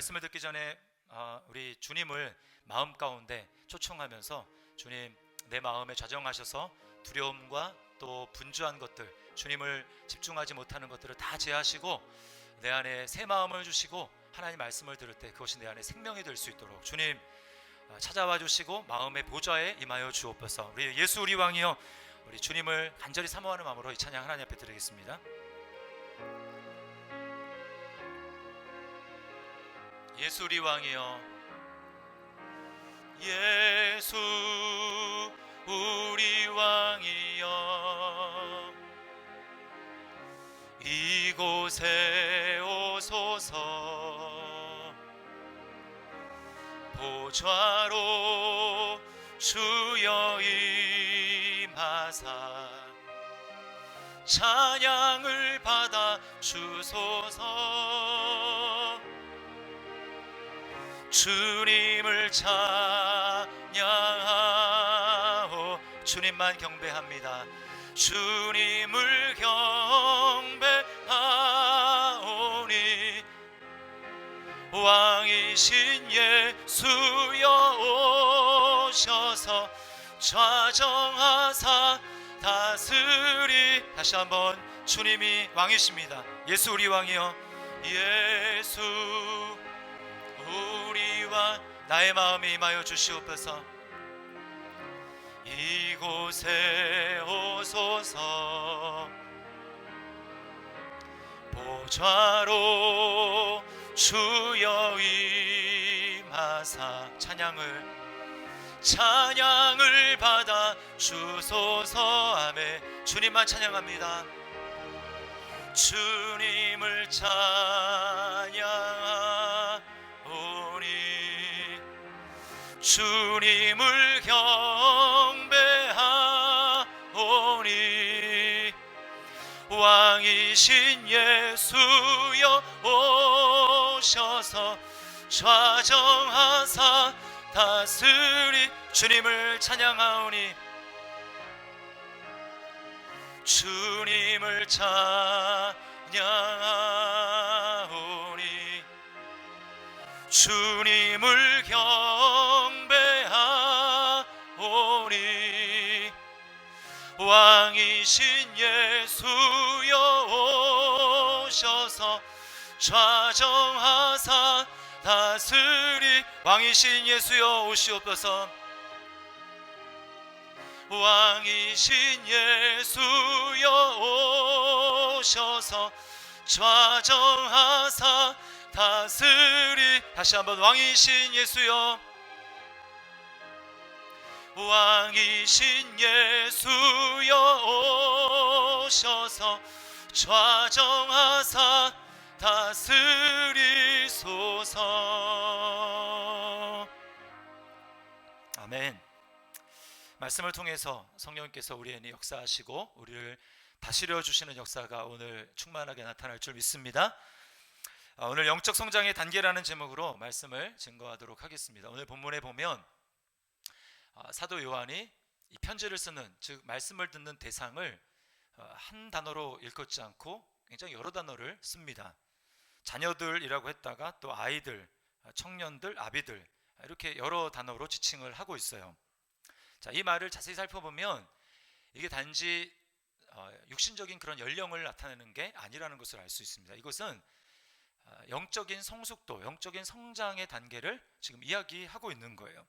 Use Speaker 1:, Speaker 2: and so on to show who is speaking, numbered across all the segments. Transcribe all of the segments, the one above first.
Speaker 1: 말씀을 듣기 전에 우리 주님을 마음 가운데 초청하면서 주님, 내 마음에 좌정하셔서 두려움과 또 분주한 것들, 주님을 집중하지 못하는 것들을 다 제하시고 내 안에 새 마음을 주시고 하나님 말씀을 들을 때 그것이 내 안에 생명이 될 수 있도록 주님 찾아와 주시고 마음의 보좌에 임하여 주옵소서. 우리 예수 우리 왕이여, 우리 주님을 간절히 사모하는 마음으로 이 찬양 하나님 앞에 드리겠습니다. 예수 우리 왕이여, 예수 우리 왕이여, 이곳에 오소서. 보좌로 주여 임하사 찬양을 받아 주소서. 주님을 찬양하오. 주님만 경배합니다. 주님을 경배하오니 왕이신 예수여 오셔서 좌정하사 다스리. 다시 한번, 주님이 왕이십니다. 예수 우리 왕이여, 예수 우리 왕, 나의 마음에 임하여 주시옵소서. 이곳에 오소서. 보좌로 주여 임하사 찬양을 받아 주소서. 아멘. 주님만 찬양합니다. 주님을 찬양하오니 주님을 경배하오니 왕이신 예수여 오셔서 좌정하사 다스리. 주님을 찬양하오니 주님을 찬양하오니 주님을 경배하오니 왕이신 예수여 오셔서 좌정하사 다스리. 왕이신 예수여 오시옵소서. 왕이신 예수여 오셔서 좌정하사 다스리. 다시 한번, 왕이신 예수여, 왕이신 예수여 오셔서 좌정하사 다스리소서. 아멘. 말씀을 통해서 성령님께서 우리 안에 역사하시고 우리를 다스려 주시는 역사가 오늘 충만하게 나타날 줄 믿습니다. 오늘 영적 성장의 단계라는 제목으로 말씀을 증거하도록 하겠습니다. 오늘 본문에 보면 사도 요한이 이 편지를 쓰는, 즉 말씀을 듣는 대상을 한 단어로 일컫지 않고 굉장히 여러 단어를 씁니다. 자녀들이라고 했다가 또 아이들, 청년들, 아비들, 이렇게 여러 단어로 지칭을 하고 있어요. 자, 이 말을 자세히 살펴보면 이게 단지 육신적인 그런 연령을 나타내는 게 아니라는 것을 알 수 있습니다. 이것은 영적인 성숙도, 영적인 성장의 단계를 지금 이야기하고 있는 거예요.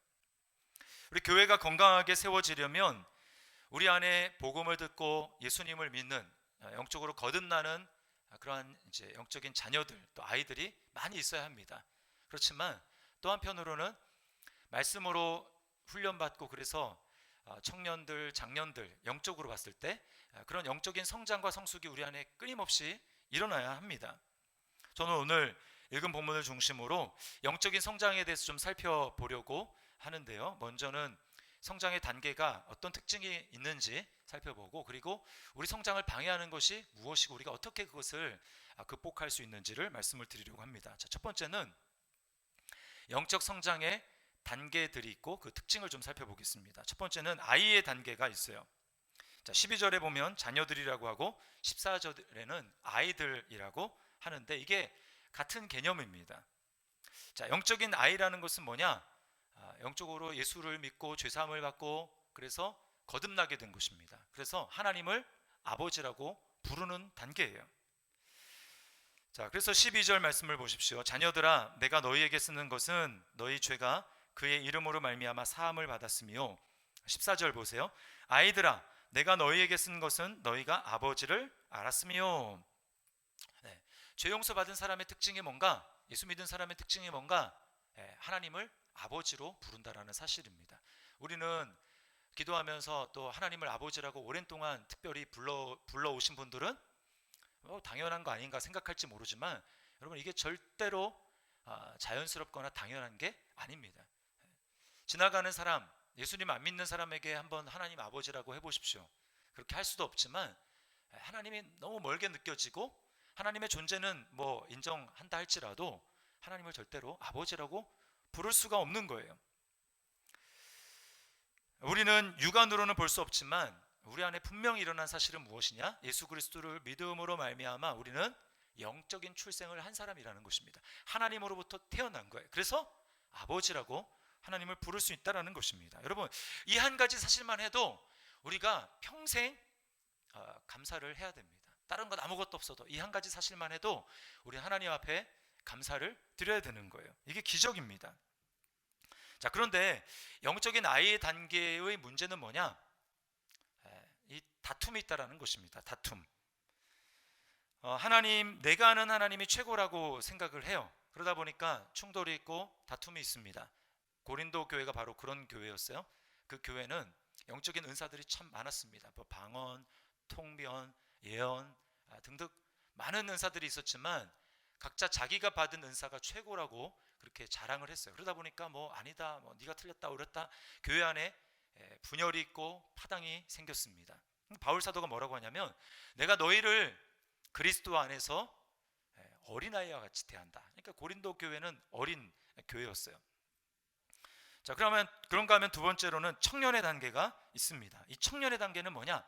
Speaker 1: 우리 교회가 건강하게 세워지려면 우리 안에 복음을 듣고 예수님을 믿는, 영적으로 거듭나는 그러한 이제 영적인 자녀들, 또 아이들이 많이 있어야 합니다. 그렇지만 또 한편으로는 말씀으로 훈련받고, 그래서 청년들, 장년들, 영적으로 봤을 때 그런 영적인 성장과 성숙이 우리 안에 끊임없이 일어나야 합니다. 저는 오늘 읽은 본문을 중심으로 영적인 성장에 대해서 좀 살펴보려고 하는데요. 먼저는 성장의 단계가 어떤 특징이 있는지 살펴보고, 그리고 우리 성장을 방해하는 것이 무엇이고 우리가 어떻게 그것을 극복할 수 있는지를 말씀을 드리려고 합니다. 자, 첫 번째는 영적 성장의 단계들이 있고 그 특징을 좀 살펴보겠습니다. 첫 번째는 아이의 단계가 있어요. 자, 12절에 보면 자녀들이라고 하고 14절에는 아이들이라고 하는데 이게 같은 개념입니다. 자, 영적인 아이라는 것은 뭐냐? 영적으로 예수를 믿고 죄사함을 받고 그래서 거듭나게 된 것입니다. 그래서 하나님을 아버지라고 부르는 단계예요. 자, 그래서 12절 말씀을 보십시오. 자녀들아, 내가 너희에게 쓰는 것은 너희 죄가 그의 이름으로 말미암아 사함을 받았으며, 14절 보세요. 아이들아, 내가 너희에게 쓴 것은 너희가 아버지를 알았으며. 네, 죄 용서 받은 사람의 특징이 뭔가? 예수 믿은 사람의 특징이 뭔가? 하나님을 아버지로 부른다라는 사실입니다. 우리는 기도하면서 또 하나님을 아버지라고 오랜 동안 특별히 불러오신 분들은 당연한 거 아닌가 생각할지 모르지만, 여러분, 이게 절대로 자연스럽거나 당연한 게 아닙니다. 지나가는 사람, 예수님 안 믿는 사람에게 한번 하나님 아버지라고 해보십시오. 그렇게 할 수도 없지만 하나님이 너무 멀게 느껴지고 하나님의 존재는 뭐 인정한다 할지라도 하나님을 절대로 아버지라고 부를 수가 없는 거예요. 우리는 육안으로는 볼 수 없지만 우리 안에 분명히 일어난 사실은 무엇이냐? 예수 그리스도를 믿음으로 말미암아 우리는 영적인 출생을 한 사람이라는 것입니다. 하나님으로부터 태어난 거예요. 그래서 아버지라고 하나님을 부를 수 있다는 것입니다. 여러분, 이 한 가지 사실만 해도 우리가 평생 감사를 해야 됩니다. 다른 건 아무것도 없어도 이 한 가지 사실만 해도 우리 하나님 앞에 감사를 드려야 되는 거예요. 이게 기적입니다. 자, 그런데 영적인 아이의 단계의 문제는 뭐냐? 이 다툼이 있다라는 것입니다. 다툼. 하나님, 내가 아는 하나님이 최고라고 생각을 해요. 그러다 보니까 충돌이 있고 다툼이 있습니다. 고린도 교회가 바로 그런 교회였어요. 그 교회는 영적인 은사들이 참 많았습니다. 뭐 방언, 통변, 예언 등등 많은 은사들이 있었지만 각자 자기가 받은 은사가 최고라고 그렇게 자랑을 했어요. 그러다 보니까 뭐 아니다, 뭐 네가 틀렸다, 옳았다, 교회 안에 분열이 있고 파당이 생겼습니다. 바울 사도가 뭐라고 하냐면, 내가 너희를 그리스도 안에서 어린아이와 같이 대한다. 그러니까 고린도 교회는 어린 교회였어요. 자, 그런가 하면 두 번째로는 청년의 단계가 있습니다. 이 청년의 단계는 뭐냐?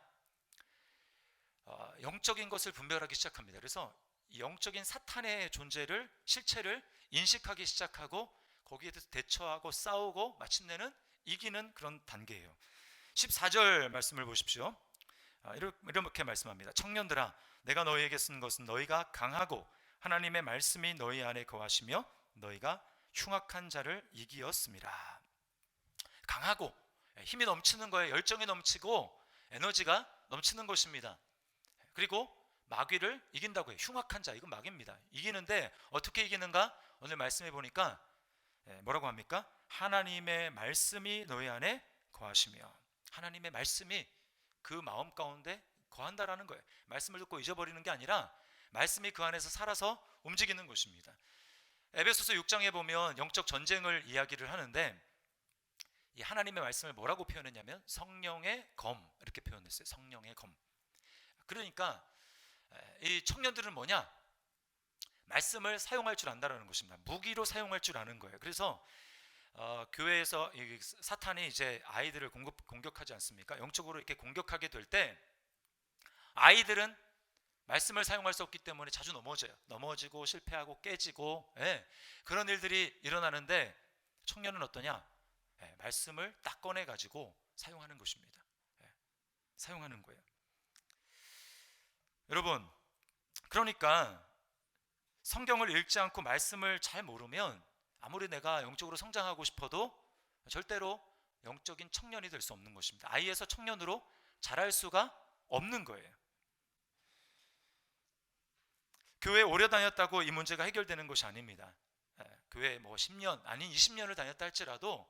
Speaker 1: 영적인 것을 분별하기 시작합니다. 그래서 영적인 사탄의 존재를, 실체를 인식하기 시작하고 거기에 대해서 대처하고 싸우고 마침내는 이기는 그런 단계예요. 14절 말씀을 보십시오. 이렇게 말씀합니다. 청년들아, 내가 너희에게 쓴 것은 너희가 강하고 하나님의 말씀이 너희 안에 거하시며 너희가 흉악한 자를 이기었습니다. 강하고 힘이 넘치는 거예요. 열정이 넘치고 에너지가 넘치는 것입니다. 그리고 마귀를 이긴다고 해요. 흉악한 자, 이건 마귀입니다. 이기는데 어떻게 이기는가? 오늘 말씀해 보니까 뭐라고 합니까? 하나님의 말씀이 너희 안에 거하시며, 하나님의 말씀이 그 마음 가운데 거한다라는 거예요. 말씀을 듣고 잊어버리는 게 아니라 말씀이 그 안에서 살아서 움직이는 것입니다. 에베소서 6장에 보면 영적 전쟁을 이야기를 하는데, 이 하나님의 말씀을 뭐라고 표현했냐면 성령의 검, 이렇게 표현했어요. 성령의 검. 그러니까 이 청년들은 뭐냐? 말씀을 사용할 줄 안다라는 것입니다. 무기로 사용할 줄 아는 거예요. 그래서 교회에서 사탄이 이제 아이들을 공격하지 않습니까? 영적으로 이렇게 공격하게 될 때 아이들은 말씀을 사용할 수 없기 때문에 자주 넘어지고 실패하고 깨지고, 그런 일들이 일어나는데, 청년은 어떠냐? 말씀을 딱 꺼내 가지고 사용하는 것입니다. 사용하는 거예요. 여러분, 그러니까 성경을 읽지 않고 말씀을 잘 모르면 아무리 내가 영적으로 성장하고 싶어도 절대로 영적인 청년이 될 수 없는 것입니다. 아이에서 청년으로 자랄 수가 없는 거예요. 교회 오래 다녔다고 이 문제가 해결되는 것이 아닙니다. 교회 뭐 10년 아닌 20년을 다녔다 할지라도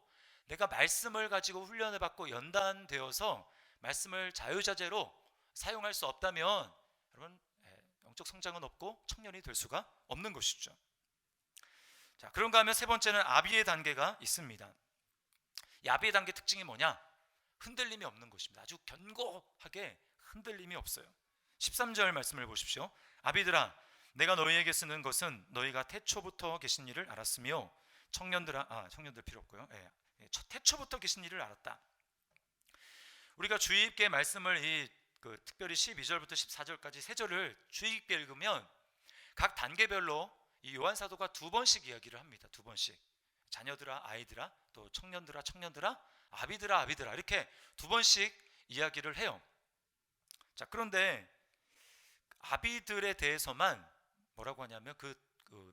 Speaker 1: 내가 말씀을 가지고 훈련을 받고 연단되어서 말씀을 자유자재로 사용할 수 없다면 여러분, 영적 성장은 없고 청년이 될 수가 없는 것이죠. 자, 그런가 하면 세 번째는 아비의 단계가 있습니다. 이 아비의 단계 특징이 뭐냐? 흔들림이 없는 것입니다. 아주 견고하게 흔들림이 없어요. 13절 말씀을 보십시오. 아비들아, 내가 너희에게 쓰는 것은 너희가 태초부터 계신 일을 알았으며, 청년들 필요 없고요. 태초부터 계신 일을 알았다. 우리가 주의 깊게 말씀을 특별히 12절부터 14절까지 세 절을 주의 깊게 읽으면 각 단계별로 이 요한 사도가 두 번씩 이야기를 합니다. 두 번씩. 자녀들아 아이들아, 또 청년들아 청년들아, 아비들아 아비들아, 이렇게 두 번씩 이야기를 해요. 자, 그런데 아비들에 대해서만 뭐라고 하냐면 그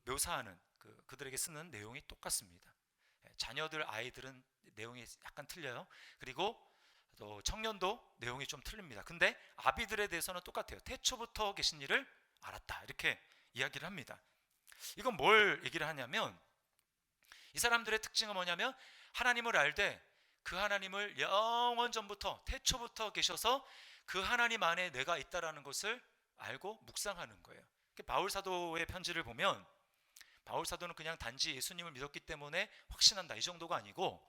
Speaker 1: 묘사하는 그들에게 쓰는 내용이 똑같습니다. 자녀들 아이들은 내용이 약간 틀려요. 그리고 또 청년도 내용이 좀 틀립니다. 근데 아비들에 대해서는 똑같아요. 태초부터 계신 이를 알았다, 이렇게 이야기를 합니다. 이건 뭘 얘기를 하냐면, 이 사람들의 특징은 뭐냐면 하나님을 알되 그 하나님을 영원 전부터 태초부터 계셔서 그 하나님 안에 내가 있다라는 것을 알고 묵상하는 거예요. 바울 사도의 편지를 보면 바울 사도는 그냥 단지 예수님을 믿었기 때문에 확신한다, 이 정도가 아니고,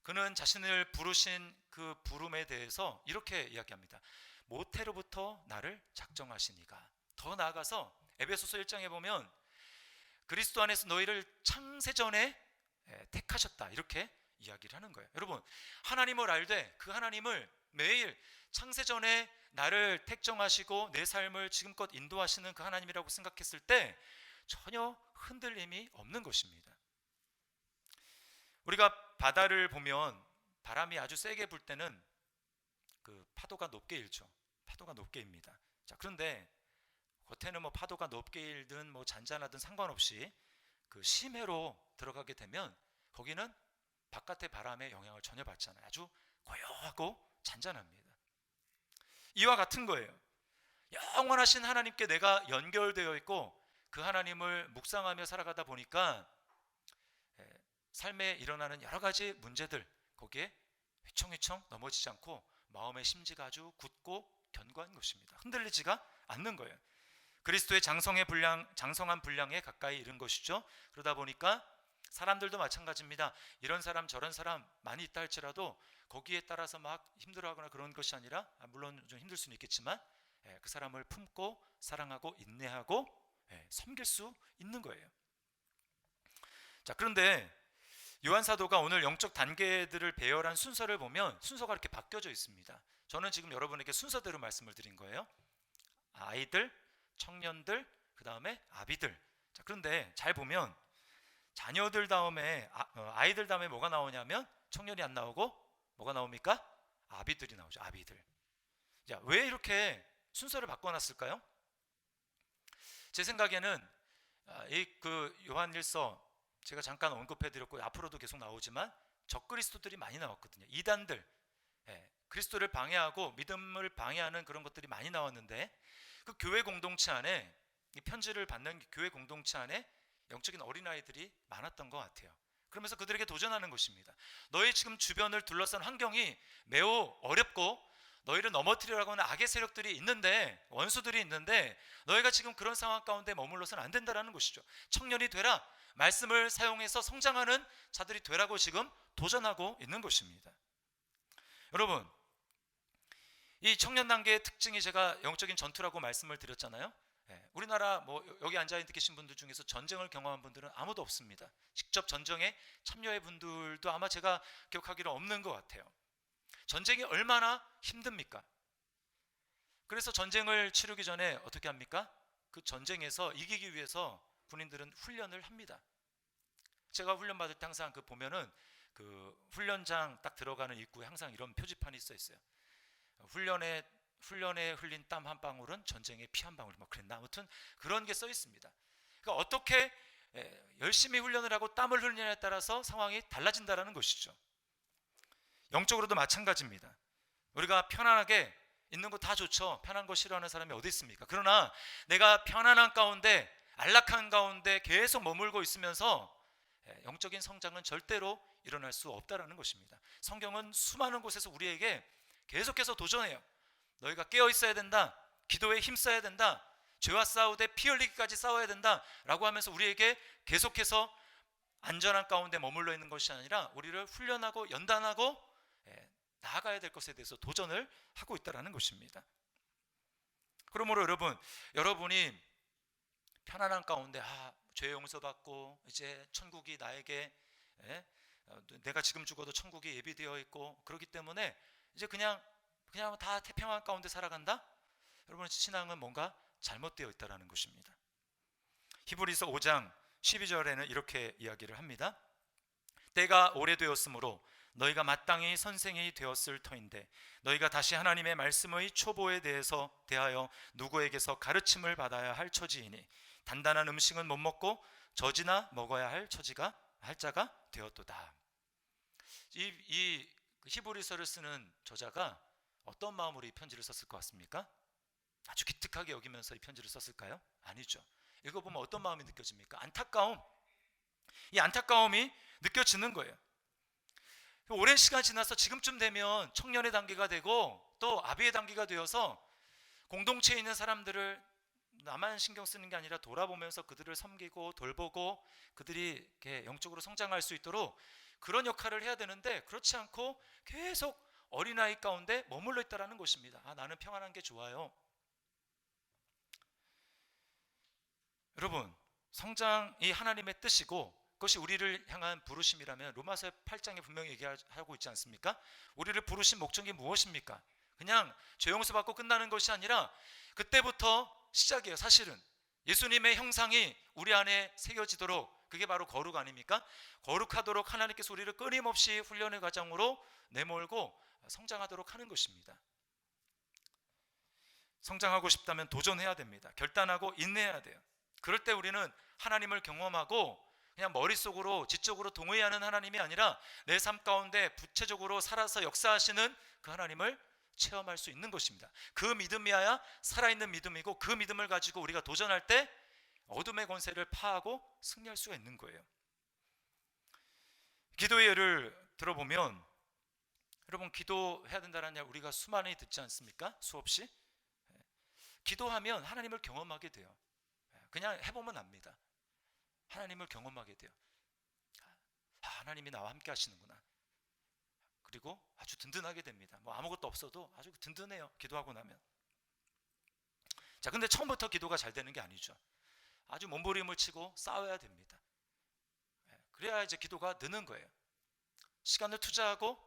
Speaker 1: 그는 자신을 부르신 그 부름에 대해서 이렇게 이야기합니다. 모태로부터 나를 작정하시니가. 더 나아가서 에베소서 1장에 보면 그리스도 안에서 너희를 창세전에 택하셨다, 이렇게 이야기를 하는 거예요. 여러분, 하나님을 알되 그 하나님을 매일 창세전에 나를 택정하시고 내 삶을 지금껏 인도하시는 그 하나님이라고 생각했을 때 전혀 흔들림이 없는 것입니다. 우리가 바다를 보면 바람이 아주 세게 불 때는 그 파도가 높게 일죠. 파도가 높게 입니다. 자, 그런데 겉에는 뭐 파도가 높게 일든 뭐 잔잔하든 상관없이 그 심해로 들어가게 되면 거기는 바깥의 바람의 영향을 전혀 받지 않아요. 아주 고요하고 잔잔합니다. 이와 같은 거예요. 영원하신 하나님께 내가 연결되어 있고 그 하나님을 묵상하며 살아가다 보니까 삶에 일어나는 여러 가지 문제들, 거기에 휘청휘청 넘어지지 않고 마음의 심지가 아주 굳고 견고한 것입니다. 흔들리지가 않는 거예요. 그리스도의 장성한 분량에 가까이 이른 것이죠. 그러다 보니까 사람들도 마찬가지입니다. 이런 사람 저런 사람 많이 있다 할지라도 거기에 따라서 막 힘들어하거나 그런 것이 아니라, 물론 좀 힘들 수는 있겠지만 그 사람을 품고 사랑하고 인내하고 섬길 수 있는 거예요. 자, 그런데 요한 사도가 오늘 영적 단계들을 배열한 순서를 보면 순서가 이렇게 바뀌어져 있습니다. 저는 지금 여러분에게 순서대로 말씀을 드린 거예요. 아이들, 청년들, 그 다음에 아비들. 자, 그런데 잘 보면 자녀들 다음에 아이들 다음에 뭐가 나오냐면 청년이 안 나오고 뭐가 나옵니까? 아비들이 나오죠. 아비들. 자, 왜 이렇게 순서를 바꿔놨을까요? 제 생각에는 그 요한일서 제가 잠깐 언급해드렸고 앞으로도 계속 나오지만 적그리스도들이 많이 나왔거든요. 이단들, 그리스도를 방해하고 믿음을 방해하는 그런 것들이 많이 나왔는데, 그 교회 공동체 안에, 이 편지를 받는 교회 공동체 안에 영적인 어린아이들이 많았던 것 같아요. 그러면서 그들에게 도전하는 것입니다. 너희 지금 주변을 둘러싼 환경이 매우 어렵고 너희를 넘어뜨리려고 하는 악의 세력들이 있는데, 원수들이 있는데 너희가 지금 그런 상황 가운데 머물러서는 안 된다라는 것이죠. 청년이 되라, 말씀을 사용해서 성장하는 자들이 되라고 지금 도전하고 있는 것입니다. 여러분, 이 청년 단계의 특징이 제가 영적인 전투라고 말씀을 드렸잖아요. 우리나라 뭐 여기 앉아 계신 분들 중에서 전쟁을 경험한 분들은 아무도 없습니다. 직접 전쟁에 참여해 분들도 아마 제가 기억하기로 없는 것 같아요. 전쟁이 얼마나 힘듭니까? 그래서 전쟁을 치르기 전에 어떻게 합니까? 그 전쟁에서 이기기 위해서 군인들은 훈련을 합니다. 제가 훈련 받을 때 항상 보면은 그 훈련장 딱 들어가는 입구에 항상 이런 표지판이 써 있어요. 훈련에 흘린 땀 한 방울은 전쟁의 피 한 방울, 뭐 그랬나, 아무튼 그런 게 써 있습니다. 그러니까 어떻게 열심히 훈련을 하고 땀을 흘리냐에 따라서 상황이 달라진다라는 것이죠. 영적으로도 마찬가지입니다. 우리가 편안하게 있는 거 다 좋죠. 편한 거 싫어하는 사람이 어디 있습니까? 그러나 내가 편안한 가운데, 안락한 가운데 계속 머물고 있으면서 영적인 성장은 절대로 일어날 수 없다라는 것입니다. 성경은 수많은 곳에서 우리에게 계속해서 도전해요. 너희가 깨어 있어야 된다, 기도에 힘써야 된다, 죄와 싸우되 피 흘리기까지 싸워야 된다 라고 하면서 우리에게 계속해서 안전한 가운데 머물러 있는 것이 아니라 우리를 훈련하고 연단하고 나아가야 될 것에 대해서 도전을 하고 있다는 것입니다. 그러므로 여러분이 편안한 가운데 죄 용서받고 이제 천국이 나에게, 내가 지금 죽어도 천국이 예비되어 있고 그렇기 때문에 이제 그냥 다 태평한 가운데 살아간다? 여러분의 신앙은 뭔가 잘못되어 있다는 것입니다. 히브리서 5장 12절에는 이렇게 이야기를 합니다. 때가 오래되었으므로 너희가 마땅히 선생이 되었을 터인데 너희가 다시 하나님의 말씀의 초보에 대하여 누구에게서 가르침을 받아야 할 처지이니 단단한 음식은 못 먹고 젖이나 먹어야 할 자가 되었도다. 이 히브리서를 쓰는 저자가 어떤 마음으로 이 편지를 썼을 것 같습니까? 아주 기특하게 여기면서 이 편지를 썼을까요? 아니죠. 읽어보면 어떤 마음이 느껴집니까? 안타까움. 이 안타까움이 느껴지는 거예요. 오랜 시간 지나서 지금쯤 되면 청년의 단계가 되고 또 아비의 단계가 되어서 공동체에 있는 사람들을 나만 신경 쓰는 게 아니라 돌아보면서 그들을 섬기고 돌보고 그들이 이렇게 영적으로 성장할 수 있도록 그런 역할을 해야 되는데 그렇지 않고 계속 어린아이 가운데 머물러 있다라는 것입니다. 나는 평안한 게 좋아요. 여러분, 성장이 하나님의 뜻이고 그것이 우리를 향한 부르심이라면 로마서 8장에 분명히 얘기하고 있지 않습니까? 우리를 부르신 목적이 무엇입니까? 그냥 죄 용서 받고 끝나는 것이 아니라 그때부터 시작이에요. 사실은 예수님의 형상이 우리 안에 새겨지도록, 그게 바로 거룩 아닙니까? 거룩하도록 하나님께서 우리를 끊임없이 훈련의 과정으로 내몰고 성장하도록 하는 것입니다. 성장하고 싶다면 도전해야 됩니다. 결단하고 인내해야 돼요. 그럴 때 우리는 하나님을 경험하고 그냥 머릿속으로 지적으로 동의하는 하나님이 아니라 내 삶 가운데 구체적으로 살아서 역사하시는 그 하나님을 체험할 수 있는 것입니다. 그 믿음이야 살아있는 믿음이고 그 믿음을 가지고 우리가 도전할 때 어둠의 권세를 파하고 승리할 수가 있는 거예요. 기도의 예를 들어보면 여러분, 기도해야 된다는 이야기 우리가 수많이 듣지 않습니까? 수없이. 기도하면 하나님을 경험하게 돼요. 그냥 해보면 압니다. 하나님을 경험하게 돼요. 하나님이 나와 함께 하시는구나. 그리고 아주 든든하게 됩니다. 뭐 아무것도 없어도 아주 든든해요. 기도하고 나면. 자, 근데 처음부터 기도가 잘 되는 게 아니죠. 아주 몸부림을 치고 싸워야 됩니다. 그래야 이제 기도가 느는 거예요. 시간을 투자하고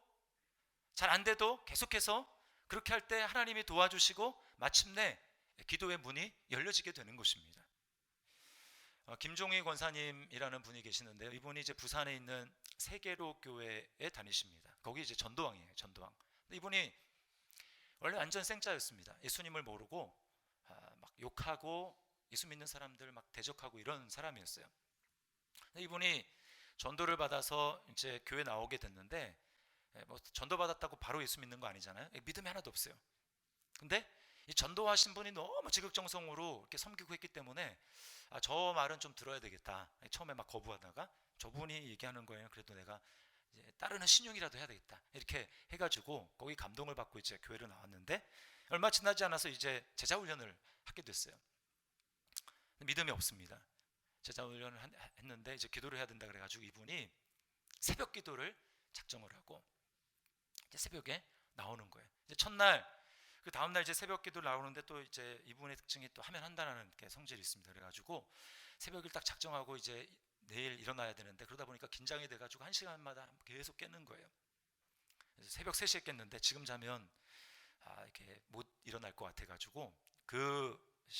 Speaker 1: 잘 안 돼도 계속해서 그렇게 할 때 하나님이 도와주시고 마침내 기도의 문이 열려지게 되는 것입니다. 김종희 권사님이라는 분이 계시는데요. 이분이 이제 부산에 있는 세계로 교회에 다니십니다. 거기 이제 전도왕이에요. 전도왕. 이분이 원래 완전 생짜였습니다. 예수님을 모르고 막 욕하고 예수 믿는 사람들 막 대적하고 이런 사람이었어요. 이분이 전도를 받아서 이제 교회 나오게 됐는데 뭐 전도 받았다고 바로 예수 믿는 거 아니잖아요. 믿음이 하나도 없어요. 근데 이 전도하신 분이 너무 지극정성으로 이렇게 섬기고 했기 때문에 저 말은 좀 들어야 되겠다. 처음에 막 거부하다가 저분이 얘기하는 거예요. 그래도 내가 이제 따르는 신용이라도 해야 되겠다. 이렇게 해가지고 거기 감동을 받고 이제 교회로 나왔는데 얼마 지나지 않아서 이제 제자 훈련을 하게 됐어요. 믿음이 없습니다. 제자 훈련을 했는데 이제 기도를 해야 된다 그래가지고 이분이 새벽 기도를 작정을 하고 이제 새벽에 나오는 거예요. 이제 첫날 그 다음날 이제 새벽 기도 나오는데 또 이제 이분의 특징이 또 하면 한다는 게 성질이 있습니다. 그래가지고 새벽을 딱 작정하고 이제 내일 일어나야 되는데 그러다 보니까 긴장이 돼가지고 1시간마다 계속 깨는 거예요. 그래서 새벽 3시에 깼는데 지금 자면 이렇게 못 일어날 것 같아가지고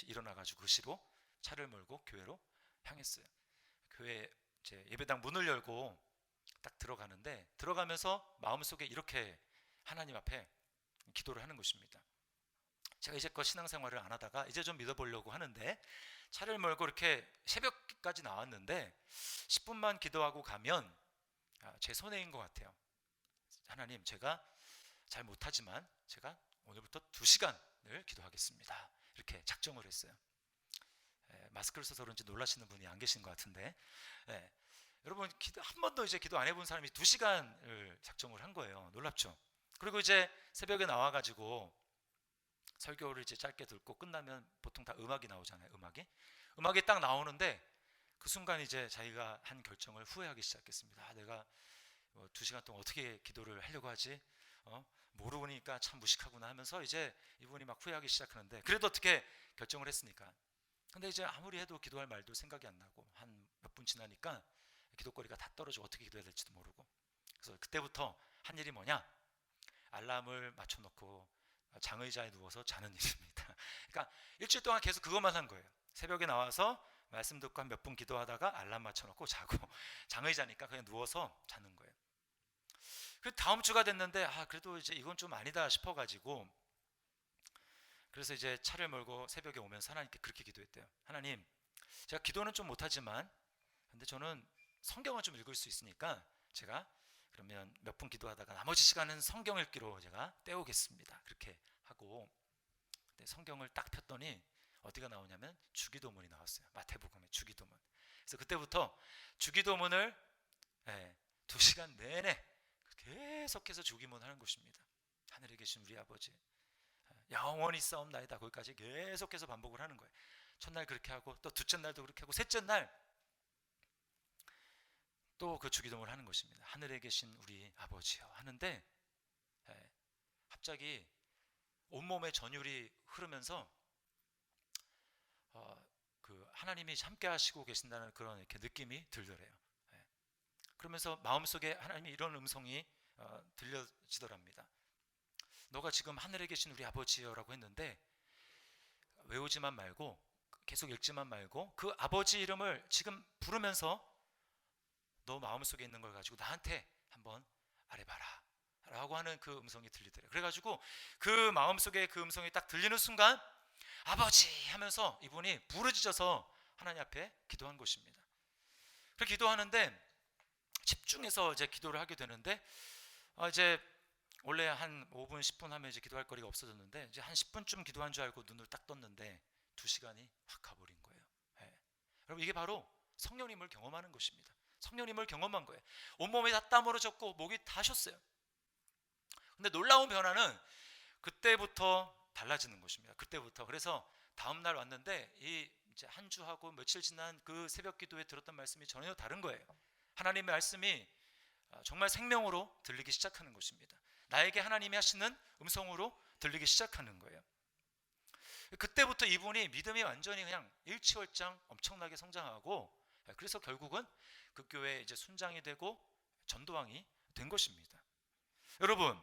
Speaker 1: 일어나가지고 그 시로 차를 몰고 교회로 향했어요. 교회 이제 예배당 문을 열고 딱 들어가는데 들어가면서 마음속에 이렇게 하나님 앞에 기도를 하는 것입니다. 제가 이제껏 신앙생활을 안 하다가 이제 좀 믿어보려고 하는데 차를 몰고 이렇게 새벽까지 나왔는데 10분만 기도하고 가면 제 손해인 것 같아요. 하나님, 제가 잘 못하지만 제가 오늘부터 2시간을 기도하겠습니다. 이렇게 작정을 했어요. 마스크를 써서 그런지 놀라시는 분이 안 계신 것 같은데 여러분, 한 번도 이제 기도 안 해본 사람이 2시간을 작정을 한 거예요. 놀랍죠? 그리고 이제 새벽에 나와가지고 설교를 이제 짧게 듣고 끝나면 보통 다 음악이 나오잖아요. 음악이 딱 나오는데 그 순간 이제 자기가 한 결정을 후회하기 시작했습니다. 내가 2시간 동안 어떻게 기도를 하려고 하지? 모르니까 참 무식하구나 하면서 이제 이분이 막 후회하기 시작하는데 그래도 어떻게 결정을 했으니까. 근데 이제 아무리 해도 기도할 말도 생각이 안 나고 한 몇 분 지나니까 기도거리가 다 떨어지고 어떻게 기도해야 될지도 모르고. 그래서 그때부터 한 일이 뭐냐? 알람을 맞춰놓고 장의자에 누워서 자는 일입니다. 그러니까 일주일 동안 계속 그것만 한 거예요. 새벽에 나와서 말씀 듣고 한 몇 분 기도하다가 알람 맞춰놓고 자고 장의자니까 그냥 누워서 자는 거예요. 그 다음 주가 됐는데 그래도 이제 이건 좀 아니다 싶어가지고, 그래서 이제 차를 몰고 새벽에 오면서 하나님께 그렇게 기도했대요. 하나님, 제가 기도는 좀 못하지만 근데 저는 성경을 좀 읽을 수 있으니까 제가 그러면 몇 분 기도하다가 나머지 시간은 성경 읽기로 제가 때우겠습니다. 그렇게 하고 성경을 딱 폈더니 어디가 나오냐면 주기도문이 나왔어요. 마태복음의 주기도문. 그래서 그때부터 주기도문을 2시간 내내 계속해서 주기도문 하는 것입니다. 하늘에 계신 우리 아버지, 영원히 싸움나이다. 거기까지 계속해서 반복을 하는 거예요. 첫날 그렇게 하고 또 둘째 날도 그렇게 하고 셋째 날 또 그 주기도문을 하는 것입니다. 하늘에 계신 우리 아버지요 하는데 갑자기 온몸에 전율이 흐르면서 그 하나님이 함께 하시고 계신다는 그런 이렇게 느낌이 들더래요. 그러면서 마음속에 하나님이 이런 음성이 들려지더랍니다. 너가 지금 하늘에 계신 우리 아버지여라고 했는데 외우지만 말고 계속 읽지만 말고 그 아버지 이름을 지금 부르면서 너 마음속에 있는 걸 가지고 나한테 한번 말해봐라 라고 하는 그 음성이 들리더래요. 그래가지고 그 마음속에 그 음성이 딱 들리는 순간 아버지 하면서 이분이 부르짖어서 하나님 앞에 기도한 것입니다. 그렇게 기도하는데 집중해서 이제 기도를 하게 되는데 이제 원래 한 5분 10분 하면 이제 기도할 거리가 없어졌는데 이제 한 10분쯤 기도한 줄 알고 눈을 딱 떴는데 2시간이 확 가버린 거예요. 여러분, 이게 바로 성령님을 경험하는 것입니다. 성령님을 경험한 거예요. 온몸이 다 땀으로 젖고 목이 다 쉬었어요. 근데 놀라운 변화는 그때부터 달라지는 것입니다. 그때부터. 그래서 다음 날 왔는데 이 이제 한 주하고 며칠 지난 그 새벽 기도에 들었던 말씀이 전혀 다른 거예요. 하나님의 말씀이 정말 생명으로 들리기 시작하는 것입니다. 나에게 하나님이 하시는 음성으로 들리기 시작하는 거예요. 그때부터 이분이 믿음이 완전히 그냥 일취월장 엄청나게 성장하고, 그래서 결국은 그 교회에 이제 순장이 되고 전도왕이 된 것입니다. 여러분,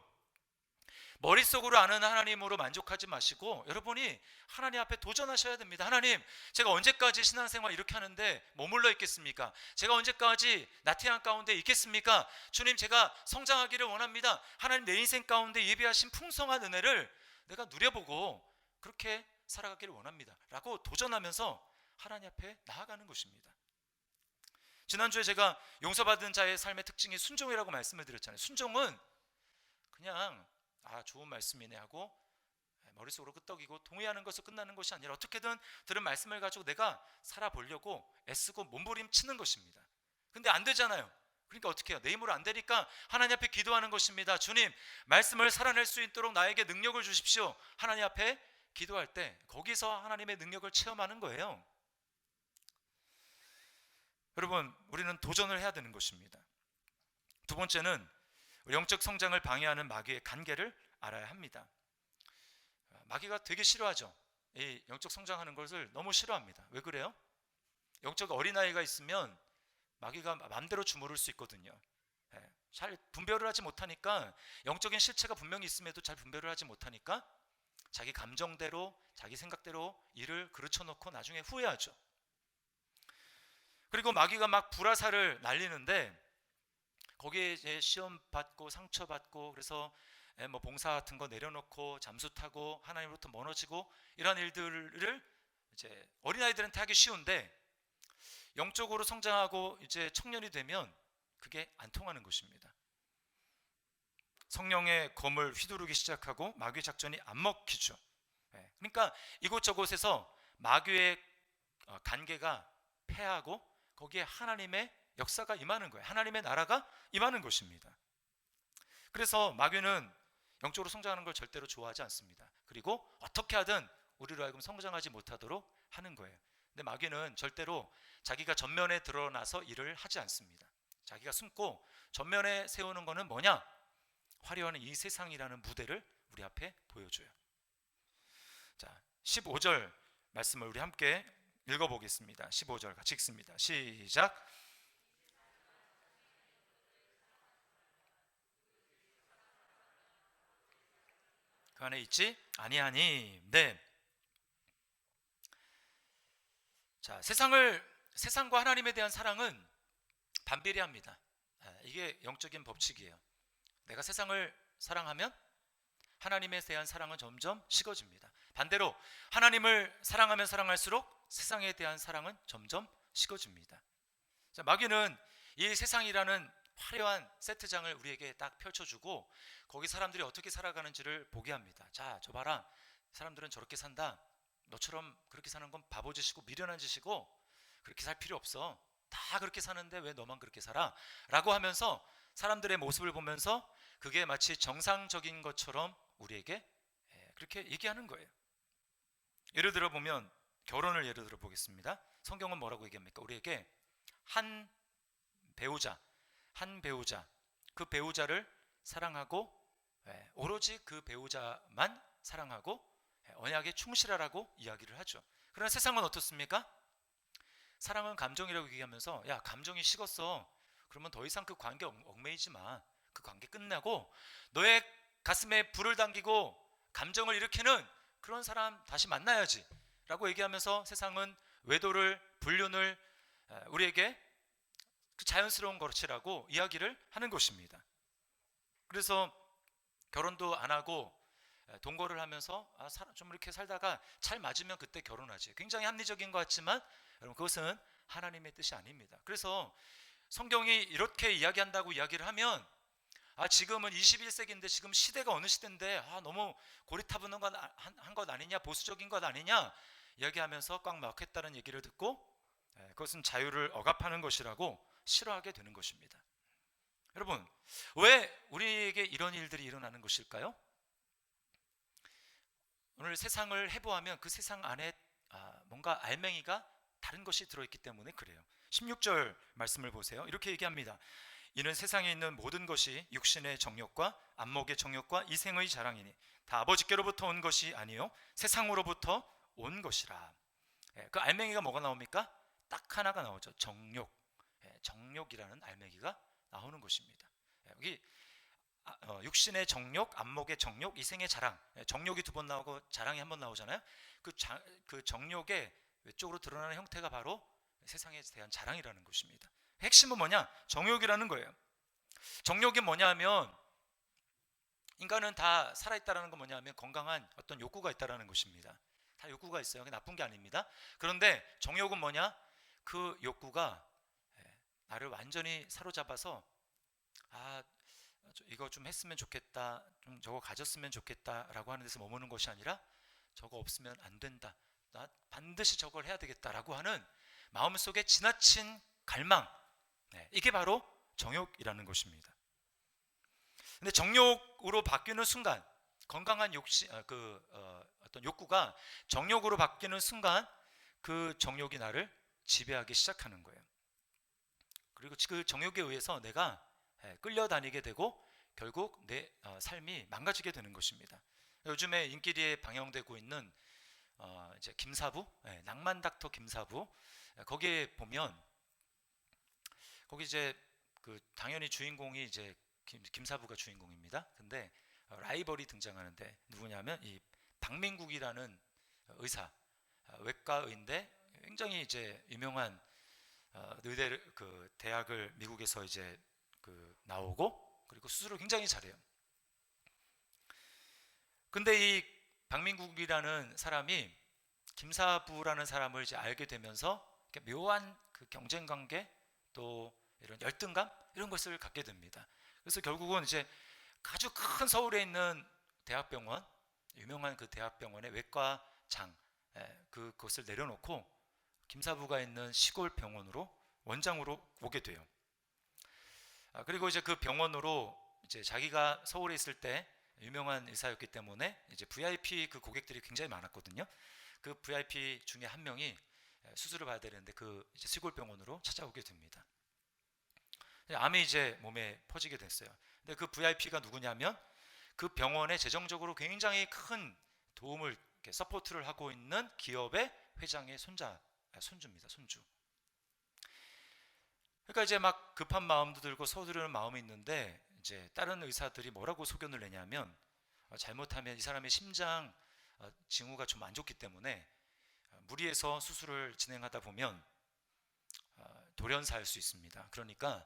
Speaker 1: 머릿속으로 아는 하나님으로 만족하지 마시고 여러분이 하나님 앞에 도전하셔야 됩니다. 하나님, 제가 언제까지 신앙생활 이렇게 하는데 머물러 있겠습니까? 제가 언제까지 나태한 가운데 있겠습니까? 주님, 제가 성장하기를 원합니다. 하나님, 내 인생 가운데 예비하신 풍성한 은혜를 내가 누려보고 그렇게 살아가기를 원합니다 라고 도전하면서 하나님 앞에 나아가는 것입니다. 지난주에 제가 용서받은 자의 삶의 특징이 순종이라고 말씀을 드렸잖아요. 순종은 그냥 좋은 말씀이네 하고 머릿속으로 끄떡이고 동의하는 것으로 끝나는 것이 아니라 어떻게든 들은 말씀을 가지고 내가 살아보려고 애쓰고 몸부림치는 것입니다. 근데 안 되잖아요. 그러니까 어떻게 해요? 내 힘으로 안 되니까 하나님 앞에 기도하는 것입니다. 주님, 말씀을 살아낼 수 있도록 나에게 능력을 주십시오. 하나님 앞에 기도할 때 거기서 하나님의 능력을 체험하는 거예요. 여러분, 우리는 도전을 해야 되는 것입니다. 두 번째는 영적 성장을 방해하는 마귀의 간계를 알아야 합니다. 마귀가 되게 싫어하죠. 이 영적 성장하는 것을 너무 싫어합니다. 왜 그래요? 영적 어린아이가 있으면 마귀가 마음대로 주무를 수 있거든요. 잘 분별을 하지 못하니까, 영적인 실체가 분명히 있음에도 잘 분별을 하지 못하니까 자기 감정대로 자기 생각대로 일을 그르쳐놓고 나중에 후회하죠. 그리고 마귀가 막 불화살을 날리는데 거기에 이제 시험 받고 상처 받고 그래서 뭐 봉사 같은 거 내려놓고 잠수 타고 하나님으로부터 멀어지고 이런 일들을 이제 어린아이들한테 하기 쉬운데 영적으로 성장하고 이제 청년이 되면 그게 안 통하는 것입니다. 성령의 검을 휘두르기 시작하고 마귀의 작전이 안 먹히죠. 그러니까 이곳저곳에서 마귀의 간계가 패하고 거기에 하나님의 역사가 임하는 거예요. 하나님의 나라가 임하는 것입니다. 그래서 마귀는 영적으로 성장하는 걸 절대로 좋아하지 않습니다. 그리고 어떻게 하든 우리로 하여금 성장하지 못하도록 하는 거예요. 근데 마귀는 절대로 자기가 전면에 드러나서 일을 하지 않습니다. 자기가 숨고 전면에 세우는 거는 뭐냐? 화려한 이 세상이라는 무대를 우리 앞에 보여줘요. 자, 15절 말씀을 우리 함께 읽어보겠습니다. 15절 같이 읽습니다. 시작. 그 안에 있지 아니하니. 네. 자, 세상과 하나님에 대한 사랑은 반비례합니다. 이게 영적인 법칙이에요. 내가 세상을 사랑하면 하나님에 대한 사랑은 점점 식어집니다. 반대로 하나님을 사랑하면 사랑할수록 세상에 대한 사랑은 점점 식어집니다. 자, 마귀는 이 세상이라는 화려한 세트장을 우리에게 딱 펼쳐주고 거기 사람들이 어떻게 살아가는지를 보게 합니다. 자, 저 봐라, 사람들은 저렇게 산다. 너처럼 그렇게 사는 건 바보짓이고 미련한 짓이고 그렇게 살 필요 없어. 다 그렇게 사는데 왜 너만 그렇게 살아? 라고 하면서 사람들의 모습을 보면서 그게 마치 정상적인 것처럼 우리에게 그렇게 얘기하는 거예요. 예를 들어 보면 결혼을 예를 들어 보겠습니다. 성경은 뭐라고 얘기합니까? 우리에게 한 배우자, 그 배우자를 사랑하고 오로지 그 배우자만 사랑하고 언약에 충실하라고 이야기를 하죠. 그러나 세상은 어떻습니까? 사랑은 감정이라고 얘기하면서 야, 감정이 식었어. 그러면 더 이상 그 관계 얽매이지 마. 그 관계 끝나고 너의 가슴에 불을 당기고 감정을 일으키는 그런 사람 다시 만나야지 라고 얘기하면서 세상은 외도를, 불륜을 우리에게 그 자연스러운 것이라고 이야기를 하는 것입니다. 그래서 결혼도 안 하고 동거를 하면서 좀 이렇게 살다가 잘 맞으면 그때 결혼하지. 굉장히 합리적인 것 같지만 여러분, 그것은 하나님의 뜻이 아닙니다. 그래서 성경이 이렇게 이야기한다고 이야기를 하면 지금은 21세기인데 지금 시대가 어느 시대인데 너무 고리타분한 것 아니냐, 보수적인 것 아니냐 이야기하면서 꽉 막혔다는 얘기를 듣고 그것은 자유를 억압하는 것이라고 싫어하게 되는 것입니다. 여러분, 왜 우리에게 이런 일들이 일어나는 것일까요? 오늘 세상을 해보하면 그 세상 안에 뭔가 알맹이가 다른 것이 들어있기 때문에 그래요. 16절 말씀을 보세요. 이렇게 얘기합니다. 이는 세상에 있는 모든 것이 육신의 정욕과 안목의 정욕과 이생의 자랑이니 다 아버지께로부터 온 것이 아니요 세상으로부터 온 것이라. 그 알맹이가 뭐가 나옵니까? 딱 하나가 나오죠. 정욕. 정욕이라는 알맹이가 나오는 것입니다. 여기 육신의 정욕, 안목의 정욕, 이생의 자랑. 정욕이 두 번 나오고 자랑이 한 번 나오잖아요. 그 정욕의 외적으로 드러나는 형태가 바로 세상에 대한 자랑이라는 것입니다. 핵심은 뭐냐? 정욕이라는 거예요. 정욕이 뭐냐 하면 인간은 다 살아있다는 건 뭐냐 하면 건강한 어떤 욕구가 있다는 것입니다. 다 욕구가 있어요. 그게 나쁜 게 아닙니다. 그런데 정욕은 뭐냐? 그 욕구가 나를 완전히 사로잡아서 이거 좀 했으면 좋겠다, 좀 저거 가졌으면 좋겠다 라고 하는 데서 머무는 것이 아니라 저거 없으면 안 된다, 나 반드시 저걸 해야 되겠다라고 하는 마음속에 지나친 갈망, 이게 바로 정욕이라는 것입니다. 근데 정욕으로 바뀌는 순간, 건강한 어떤 욕구가 정욕으로 바뀌는 순간 그 정욕이 나를 지배하기 시작하는 거예요. 그리고 그 정욕에 의해서 내가 끌려다니게 되고 결국 내 삶이 망가지게 되는 것입니다. 요즘에 인기리에 방영되고 있는 이제 김사부, 낭만 닥터 김사부, 거기에 보면 거기 이제 당연히 주인공이 이제 김사부가 주인공입니다. 근데 라이벌이 등장하는데 누구냐면 이 박민국이라는 의사, 외과의인데 굉장히 이제 유명한 의대 대학을 미국에서 이제 나오고 그리고 수술을 굉장히 잘해요. 근데 이 박민국이라는 사람이 김사부라는 사람을 이제 알게 되면서 묘한 그 경쟁 관계 또 이런 열등감 이런 것을 갖게 됩니다. 그래서 결국은 이제 아주 큰 서울에 있는 대학병원, 유명한 그 대학병원의 외과장 그것을 내려놓고 김사부가 있는 시골 병원으로 원장으로 오게 돼요. 그리고 이제 그 병원으로 이제 자기가 서울에 있을 때 유명한 의사였기 때문에 이제 VIP 그 고객들이 굉장히 많았거든요. 그 VIP 중에 한 명이 수술을 받아야 되는데 그 이제 시골 병원으로 찾아오게 됩니다. 암이 이제 몸에 퍼지게 됐어요. 근데 그 VIP가 누구냐면 그 병원에 재정적으로 굉장히 큰 도움을 서포트를 하고 있는 기업의 회장의 손주입니다. 손주. 그러니까 이제 막 급한 마음도 들고 서두르는 마음이 있는데 이제 다른 의사들이 뭐라고 소견을 내냐면 잘못하면 이 사람의 심장 징후가 좀 안 좋기 때문에 무리해서 수술을 진행하다 보면 돌연사할 수 있습니다. 그러니까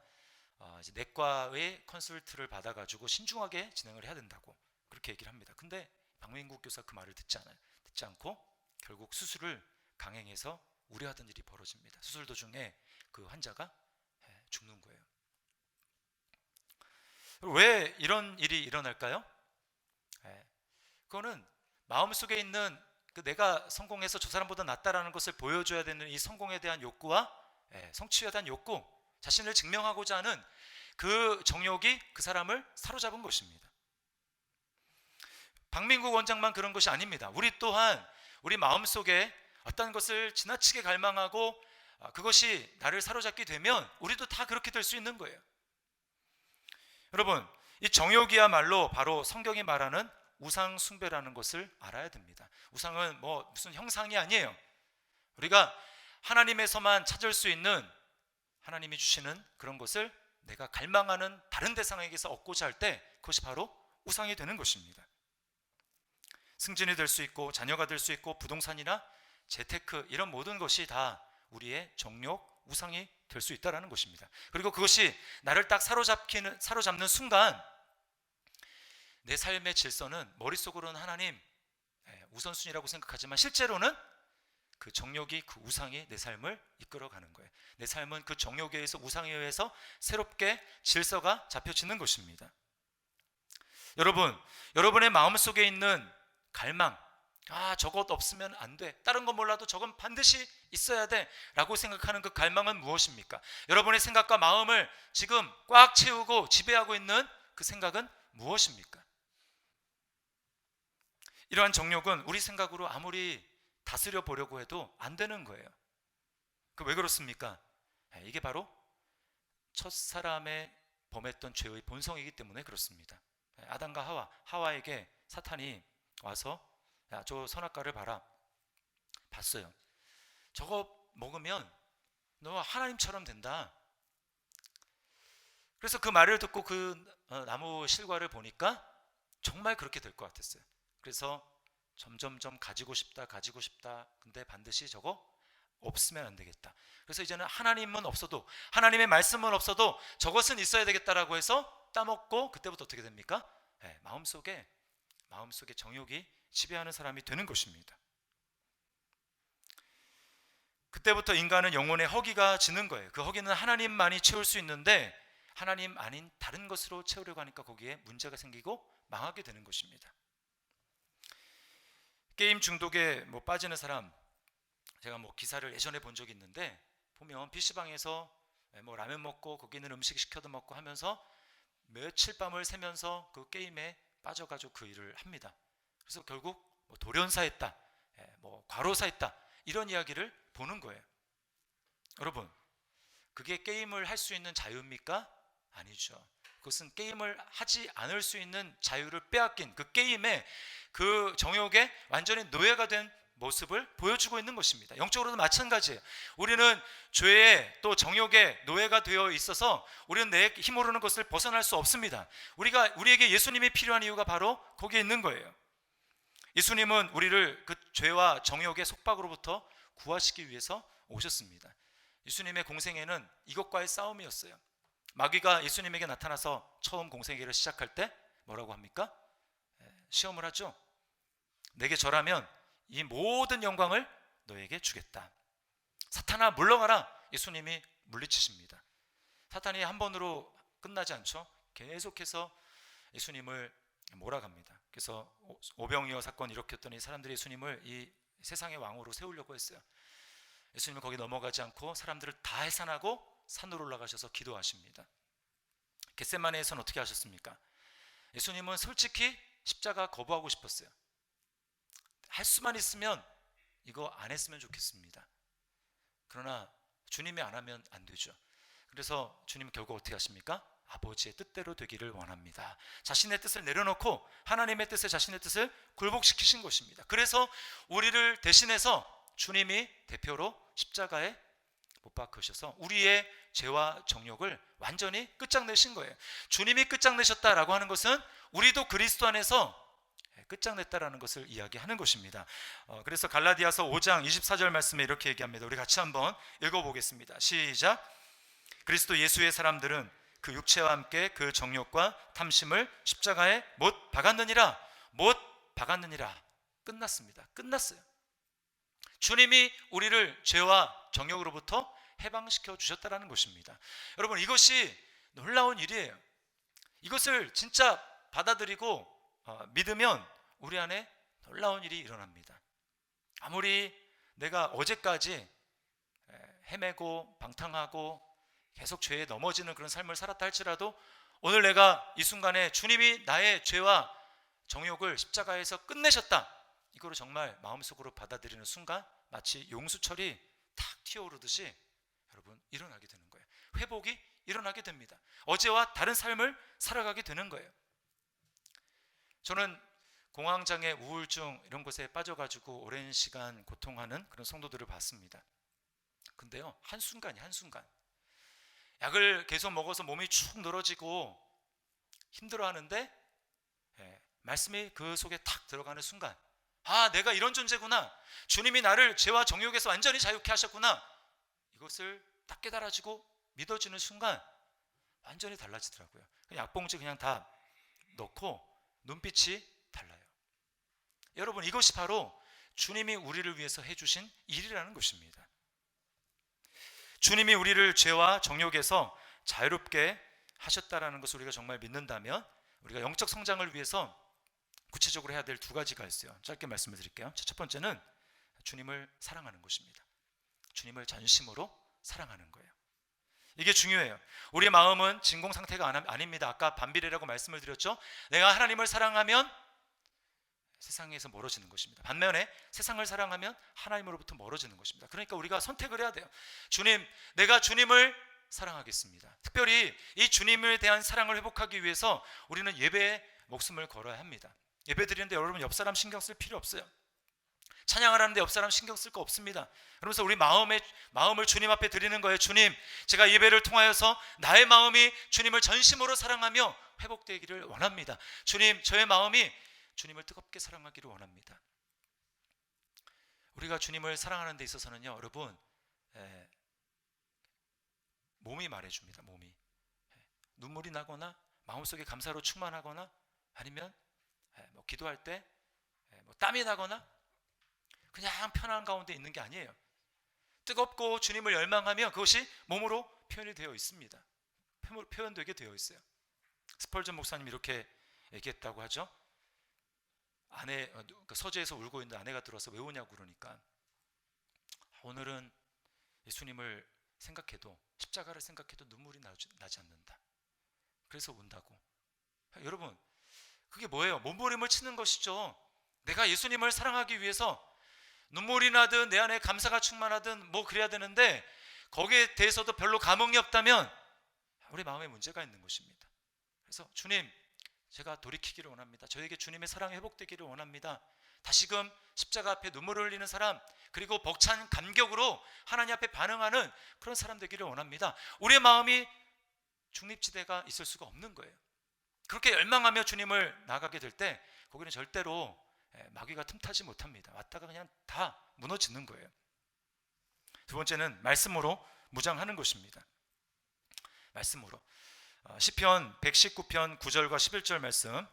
Speaker 1: 이제 내과의 컨설트를 받아가지고 신중하게 진행을 해야 된다고 그렇게 얘기를 합니다. 근데 박민국 교사 그 말을 듣지 않고 결국 수술을 강행해서 우려하던 일이 벌어집니다. 수술 도중에 그 환자가 죽는 거예요. 왜 이런 일이 일어날까요? 그거는 마음속에 있는 그 내가 성공해서 저 사람보다 낫다라는 것을 보여줘야 되는 이 성공에 대한 욕구와 성취에 대한 욕구, 자신을 증명하고자 하는 그 정욕이 그 사람을 사로잡은 것입니다. 박민국 원장만 그런 것이 아닙니다. 우리 또한 우리 마음속에 어떤 것을 지나치게 갈망하고 그것이 나를 사로잡게 되면 우리도 다 그렇게 될 수 있는 거예요. 여러분, 이 정욕이야말로 바로 성경이 말하는 우상 숭배라는 것을 알아야 됩니다. 우상은 뭐 무슨 형상이 아니에요. 우리가 하나님에서만 찾을 수 있는 하나님이 주시는 그런 것을 내가 갈망하는 다른 대상에게서 얻고자 할 때 그것이 바로 우상이 되는 것입니다. 승진이 될 수 있고 자녀가 될 수 있고 부동산이나 재테크 이런 모든 것이 다 우리의 정욕, 우상이 될 수 있다는 것입니다. 그리고 그것이 나를 딱 사로잡는 순간 내 삶의 질서는 머릿속으로는 하나님 우선순위라고 생각하지만 실제로는 그 정욕이 그 우상이 내 삶을 이끌어가는 거예요. 내 삶은 그 정욕에 의해서 우상에 의해서 새롭게 질서가 잡혀지는 것입니다. 여러분의 마음속에 있는 갈망, 저것 없으면 안 돼, 다른 건 몰라도 저건 반드시 있어야 돼 라고 생각하는 그 갈망은 무엇입니까? 여러분의 생각과 마음을 지금 꽉 채우고 지배하고 있는 그 생각은 무엇입니까? 이러한 정욕은 우리 생각으로 아무리 다스려 보려고 해도 안 되는 거예요. 왜 그렇습니까? 이게 바로 첫사람의 범했던 죄의 본성이기 때문에 그렇습니다. 아담과 하와에게 사탄이 와서 야, 저 선악과를 봐라. 봤어요. 저거 먹으면 너 하나님처럼 된다. 그래서 그 말을 듣고 그 나무 실과를 보니까 정말 그렇게 될 것 같았어요. 그래서 점점점 가지고 싶다. 근데 반드시 저거 없으면 안 되겠다. 그래서 이제는 하나님은 없어도, 하나님의 말씀은 없어도 저것은 있어야 되겠다라고 해서 따먹고, 그때부터 어떻게 됩니까? 마음속에 정욕이 지배하는 사람이 되는 것입니다. 그때부터 인간은 영혼의 허기가 지는 거예요. 그 허기는 하나님만이 채울 수 있는데 하나님 아닌 다른 것으로 채우려고 하니까 거기에 문제가 생기고 망하게 되는 것입니다. 게임 중독에 빠지는 사람, 제가 기사를 예전에 본 적이 있는데 보면 PC방에서 라면 먹고 거기 있는 음식 시켜도 먹고 하면서 며칠 밤을 새면서 그 게임에 빠져가지고 그 일을 합니다. 그래서 결국 돌연사했다, 과로사했다, 이런 이야기를 보는 거예요. 여러분, 그게 게임을 할 수 있는 자유입니까? 아니죠. 그것은 게임을 하지 않을 수 있는 자유를 빼앗긴 그 게임에, 그 정욕에 완전히 노예가 된 모습을 보여주고 있는 것입니다. 영적으로도 마찬가지예요. 우리는 죄에 또 정욕에 노예가 되어 있어서 우리는 내 힘으로는 것을 벗어날 수 없습니다. 우리에게 예수님이 필요한 이유가 바로 거기에 있는 거예요. 예수님은 우리를 그 죄와 정욕의 속박으로부터 구하시기 위해서 오셨습니다. 예수님의 공생애는 이것과의 싸움이었어요. 마귀가 예수님에게 나타나서 처음 공생애를 시작할 때 뭐라고 합니까? 시험을 하죠. 내게 절하면 이 모든 영광을 너에게 주겠다. 사탄아 물러가라. 예수님이 물리치십니다. 사탄이 한 번으로 끝나지 않죠. 계속해서 예수님을 몰아갑니다. 그래서 오병이어 사건 일으켰더니 사람들이 예수님을 이 세상의 왕으로 세우려고 했어요. 예수님은 거기 넘어가지 않고 사람들을 다 해산하고 산으로 올라가셔서 기도하십니다. 겟세마네에서는 어떻게 하셨습니까? 예수님은 솔직히 십자가 거부하고 싶었어요. 할 수만 있으면 이거 안 했으면 좋겠습니다. 그러나 주님이 안 하면 안 되죠. 그래서 주님은 결국 어떻게 하십니까? 아버지의 뜻대로 되기를 원합니다. 자신의 뜻을 내려놓고 하나님의 뜻에 자신의 뜻을 굴복시키신 것입니다. 그래서 우리를 대신해서 주님이 대표로 십자가에 못 박으셔서 우리의 죄와 정욕을 완전히 끝장내신 거예요. 주님이 끝장내셨다라고 하는 것은 우리도 그리스도 안에서 끝장냈다라는 것을 이야기하는 것입니다. 그래서 갈라디아서 5장 24절 말씀에 이렇게 얘기합니다. 우리 같이 한번 읽어보겠습니다. 시작. 그리스도 예수의 사람들은 그 육체와 함께 그 정욕과 탐심을 십자가에 못 박았느니라. 못 박았느니라. 끝났습니다. 끝났어요. 주님이 우리를 죄와 정욕으로부터 해방시켜 주셨다는 것입니다. 여러분, 이것이 놀라운 일이에요. 이것을 진짜 받아들이고 믿으면 우리 안에 놀라운 일이 일어납니다. 아무리 내가 어제까지 헤매고 방탕하고 계속 죄에 넘어지는 그런 삶을 살았다 할지라도 오늘 내가 이 순간에 주님이 나의 죄와 정욕을 십자가에서 끝내셨다, 이거를 정말 마음속으로 받아들이는 순간 마치 용수철이 탁 튀어오르듯이 여러분 일어나게 되는 거예요. 회복이 일어나게 됩니다. 어제와 다른 삶을 살아가게 되는 거예요. 저는 공황장애, 우울증 이런 것에 빠져가지고 오랜 시간 고통하는 그런 성도들을 봤습니다. 근데요, 한순간 약을 계속 먹어서 몸이 축 늘어지고 힘들어하는데 말씀이 그 속에 탁 들어가는 순간, 아, 내가 이런 존재구나, 주님이 나를 죄와 정욕에서 완전히 자유케 하셨구나, 이것을 딱 깨달아지고 믿어지는 순간 완전히 달라지더라고요. 약봉지 그냥 다 넣고 눈빛이 달라요. 여러분, 이것이 바로 주님이 우리를 위해서 해주신 일이라는 것입니다. 주님이 우리를 죄와 정욕에서 자유롭게 하셨다라는 것을 우리가 정말 믿는다면 우리가 영적 성장을 위해서 구체적으로 해야 될 두 가지가 있어요. 짧게 말씀을 드릴게요. 첫 번째는 주님을 사랑하는 것입니다. 주님을 전심으로 사랑하는 거예요. 이게 중요해요. 우리의 마음은 진공 상태가 아닙니다. 아까 반비례라고 말씀을 드렸죠. 내가 하나님을 사랑하면 세상에서 멀어지는 것입니다. 반면에 세상을 사랑하면 하나님으로부터 멀어지는 것입니다. 그러니까 우리가 선택을 해야 돼요. 주님, 내가 주님을 사랑하겠습니다. 특별히 이 주님에 대한 사랑을 회복하기 위해서 우리는 예배에 목숨을 걸어야 합니다. 예배 드리는데 여러분 옆 사람 신경 쓸 필요 없어요. 찬양을 하는데 옆 사람 신경 쓸 거 없습니다. 그러면서 우리 마음을 주님 앞에 드리는 거예요. 주님, 제가 예배를 통하여서 나의 마음이 주님을 전심으로 사랑하며 회복되기를 원합니다. 주님, 저의 마음이 주님을 뜨겁게 사랑하기를 원합니다. 우리가 주님을 사랑하는 데 있어서는요, 여러분, 몸이 말해줍니다. 몸이 눈물이 나거나 마음속에 감사로 충만하거나 아니면 뭐 기도할 때 뭐 땀이 나거나 그냥 편안한 가운데 있는 게 아니에요. 뜨겁고 주님을 열망하며 그것이 몸으로 표현이 되어 있습니다. 표현되게 되어 있어요. 스펄전 목사님이 이렇게 얘기했다고 하죠. 서재에서 울고 있는데 아내가 들어와서 왜 우냐고 그러니까 오늘은 예수님을 생각해도, 십자가를 생각해도 눈물이 나지 않는다. 그래서 운다고. 여러분, 그게 뭐예요? 몸부림을 치는 것이죠. 내가 예수님을 사랑하기 위해서 눈물이 나든 내 안에 감사가 충만하든 뭐 그래야 되는데 거기에 대해서도 별로 감흥이 없다면 우리 마음에 문제가 있는 것입니다. 그래서 주님, 제가 돌이키기를 원합니다. 저에게 주님의 사랑이 회복되기를 원합니다. 다시금 십자가 앞에 눈물을 흘리는 사람, 그리고 벅찬 감격으로 하나님 앞에 반응하는 그런 사람 되기를 원합니다. 우리의 마음이 중립지대가 있을 수가 없는 거예요. 그렇게 열망하며 주님을 나아가게 될 때 거기는 절대로 마귀가 틈타지 못합니다. 왔다가 그냥 다 무너지는 거예요. 두 번째는 말씀으로 무장하는 것입니다. 말씀으로. 시편 119편 9절과 11절 말씀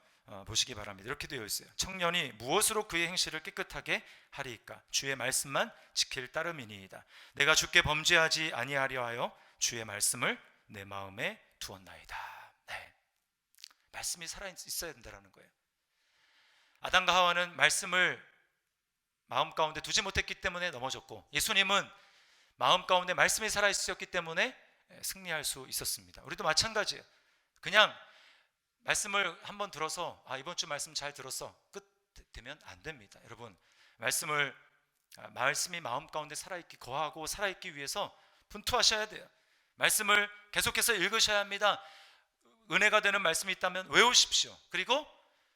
Speaker 1: 보시기 바랍니다. 이렇게 되어 있어요. 청년이 무엇으로 그의 행실을 깨끗하게 하리이까? 주의 말씀만 지킬 따름이니이다. 내가 주께 범죄하지 아니하려 하여 주의 말씀을 내 마음에 두었나이다. 네. 말씀이 살아있어야 된다는 거예요. 아담과 하와는 말씀을 마음 가운데 두지 못했기 때문에 넘어졌고, 예수님은 마음 가운데 말씀이 살아있었기 때문에 승리할 수 있었습니다. 우리도 마찬가지예요. 그냥 말씀을 한번 들어서 이번 주 말씀 잘 들었어, 끝 되면 안 됩니다. 여러분, 말씀이 마음 가운데 살아있기, 거하고 살아있기 위해서 분투하셔야 돼요. 말씀을 계속해서 읽으셔야 합니다. 은혜가 되는 말씀이 있다면 외우십시오. 그리고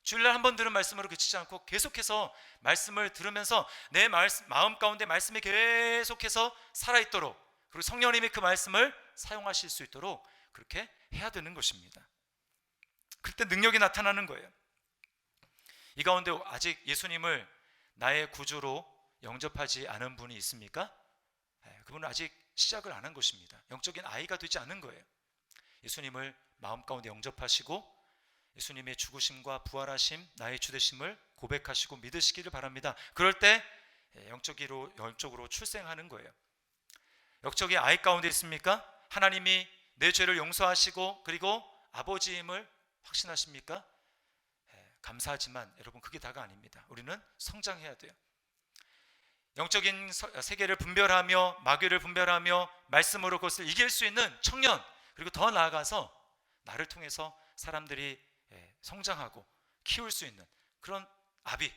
Speaker 1: 주일날 한번 들은 말씀으로 그치지 않고 계속해서 말씀을 들으면서 내 마음 가운데 말씀이 계속해서 살아있도록, 그리고 성령님이 그 말씀을 사용하실 수 있도록 그렇게 해야 되는 것입니다. 그때 능력이 나타나는 거예요. 이 가운데 아직 예수님을 나의 구주로 영접하지 않은 분이 있습니까? 그분은 아직 시작을 안 한 것입니다. 영적인 아이가 되지 않은 거예요. 예수님을 마음 가운데 영접하시고 예수님의 죽으심과 부활하심, 나의 주되심을 고백하시고 믿으시기를 바랍니다. 그럴 때 영적으로 출생하는 거예요. 영적인 아이 가운데 있습니까? 하나님이 내 죄를 용서하시고 그리고 아버지임을 확신하십니까? 감사하지만 여러분, 그게 다가 아닙니다. 우리는 성장해야 돼요. 영적인 세계를 분별하며 마귀를 분별하며 말씀으로 그것을 이길 수 있는 청년, 그리고 더 나아가서 나를 통해서 사람들이 성장하고 키울 수 있는 그런 아비,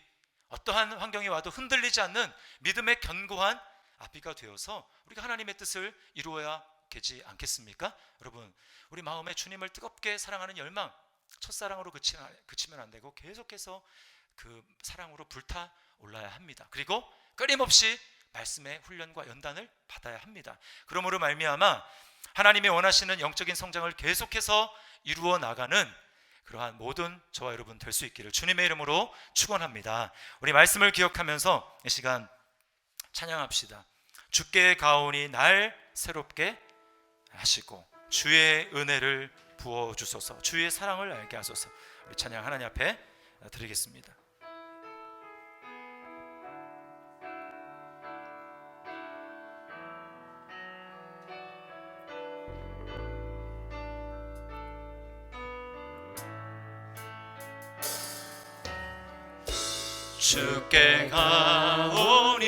Speaker 1: 어떠한 환경이 와도 흔들리지 않는 믿음의 견고한 아비가 되어서 우리가 하나님의 뜻을 이루어야 되지 않겠습니까? 여러분, 우리 마음에 주님을 뜨겁게 사랑하는 열망, 첫사랑으로 그치면 안 되고 계속해서 그 사랑으로 불타 올라야 합니다. 그리고 끊임없이 말씀의 훈련과 연단을 받아야 합니다. 그러므로 말미암아 하나님이 원하시는 영적인 성장을 계속해서 이루어 나가는 그러한 모든 저와 여러분 될 수 있기를 주님의 이름으로 축원합니다. 우리 말씀을 기억하면서 이 시간 찬양합시다. 주께 가오니 날 새롭게 하시고 주의 은혜를 부어주소서, 주의 사랑을 알게 하소서. 우리 찬양 하나님 앞에 드리겠습니다. 주께 가오니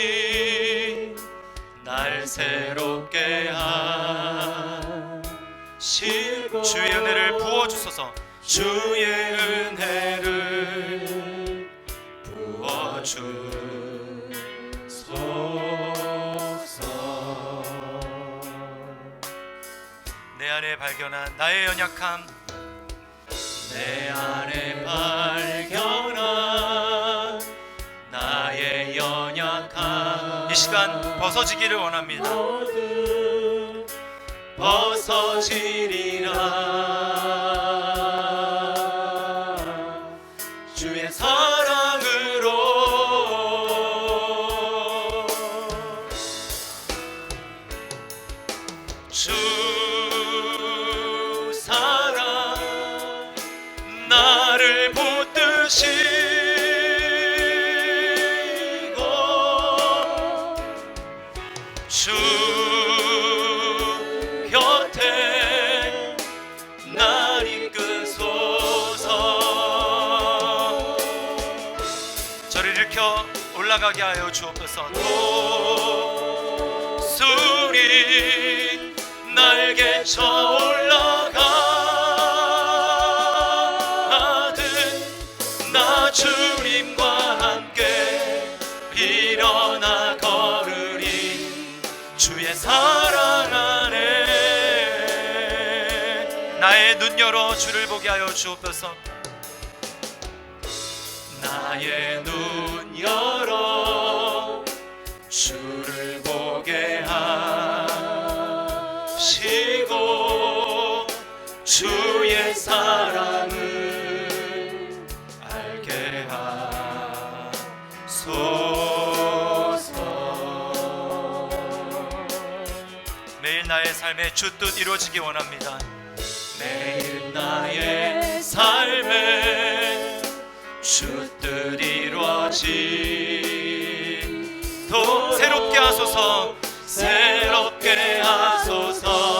Speaker 1: 날 새롭게 하시고 주의 은혜를 부어주소서, 주의 은혜를 부어주소서. 내 안에 발견한 나의 연약함, 내 안에 발견한 나의 연약함, 이 시간 벗어지기를 원합니다. 벗어지리라. 주의 사랑으로 주 사랑 나를 붙드시 주 곁에 날 이끄소서. 저를 일으켜 올라가게 하여 주옵소서. 독수리 날개쳐 올라가듯 나 주님과 함께 일어나 걸으리. 주의 사랑 안에 나의 눈 열어 주를 보게 하여 주옵소서. 나의 눈 열어 주를 보게 하시고 주의 사랑을 알게 하소서. 매일 나의 삶에 주 뜻 이루어지기 원합니다. 매일 나의 삶에 주 뜻 이루어지도록 새롭게 하소서, 새롭게 하소서.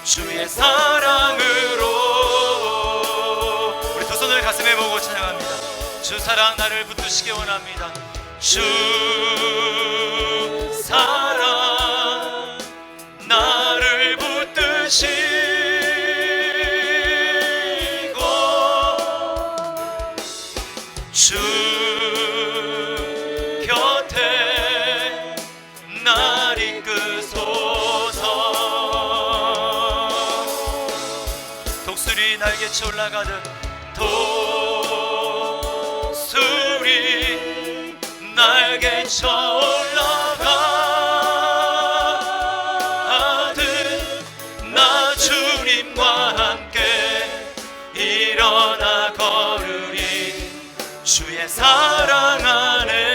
Speaker 1: 주의 사랑으로 우리 두 손을 가슴에 모으고 찬양합니다. 주 사랑 나를 붙드시기 원합니다. 주 사랑 나를 붙드시고 주 곁에 날 이끄소서. 독수리 날개쳐 올라가듯 독수리 날개쳐 올라가듯 나 주님과 함께 주의 사랑 안에